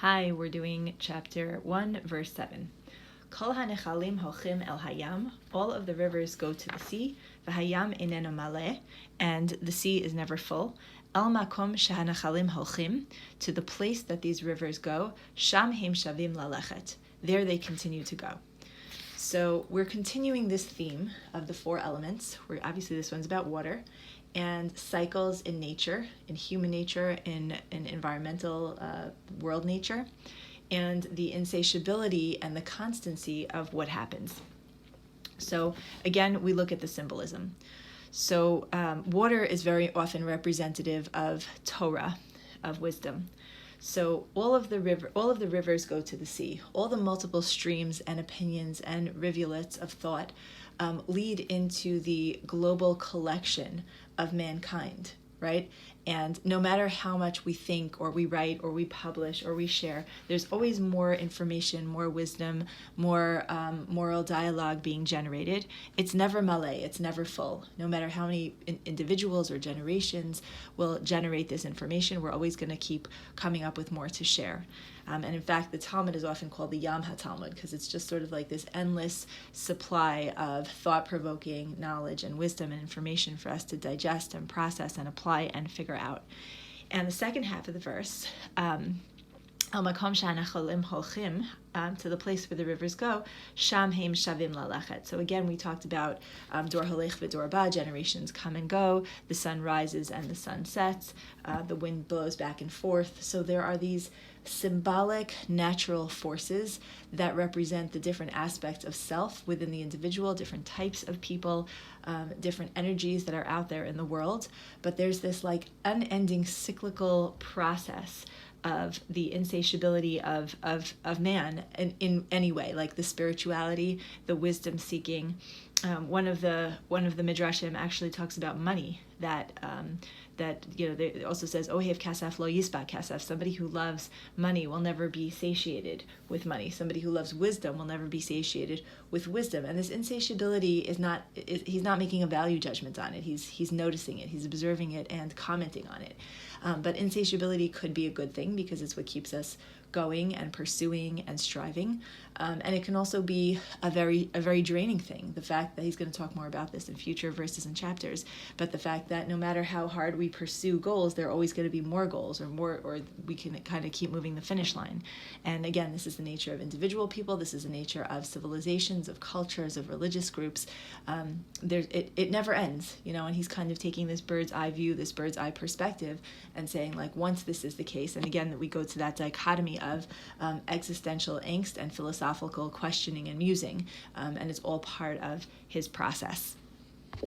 Hi, we're doing chapter 1, verse 7. Kol hanechalim holchim el hayam, all of the rivers go to the sea, v'hayam ineno maleh, and the sea is never full. El makom shehanechalim holchim, to the place that these rivers go, sham heim shavim lalechet, there they continue to go. So we're continuing this theme of the four elements. Obviously this one's about water, and cycles in nature, in human nature, in environmental world nature, and the insatiability and the constancy of what happens. So again, we look at the symbolism. So water is very often representative of Torah, of wisdom. So all of the rivers go to the sea. All the multiple streams and opinions and rivulets of thought lead into the global collection of mankind, right? And no matter how much we think or we write or we publish or we share, there's always more information, more wisdom, more moral dialogue being generated. It's never malay, it's never full. No matter how many individuals or generations will generate this information, we're always going to keep coming up with more to share. And in fact, the Talmud is often called the Yam HaTalmud because it's just sort of like this endless supply of thought-provoking knowledge and wisdom and information for us to digest and process and apply and figure out. And the second half of the verse, El makom shehanechalim holchim, to the place where the rivers go, sham heim shavim lalechet. So again, we talked about dor halech v'dor ba, generations come and go, the sun rises and the sun sets, the wind blows back and forth. So there are these symbolic natural forces that represent the different aspects of self within the individual, different types of people, different energies that are out there in the world. But there's this like unending cyclical process of the insatiability of man in any way, like the spirituality, the wisdom seeking. One of the midrashim actually talks about money, that it also says ohev kasef lo yisba kasef. Somebody who loves money will never be satiated with money. Somebody who loves wisdom will never be satiated with wisdom. And this insatiability he's not making a value judgment on it. He's noticing it, he's observing it and commenting on it. But insatiability could be a good thing because it's what keeps us going and pursuing and striving. And it can also be a very draining thing. The fact that he's going to talk more about this in future verses and chapters, but the fact that no matter how hard we pursue goals, there are always going to be more goals or we can kind of keep moving the finish line. And again, this is the nature of individual people. This is the nature of civilizations, of cultures, of religious groups. It never ends, and he's kind of taking this bird's eye view, this bird's eye perspective and saying like, once this is the case, and again, that we go to that dichotomy of existential angst and philosophical questioning and musing, and it's all part of his process.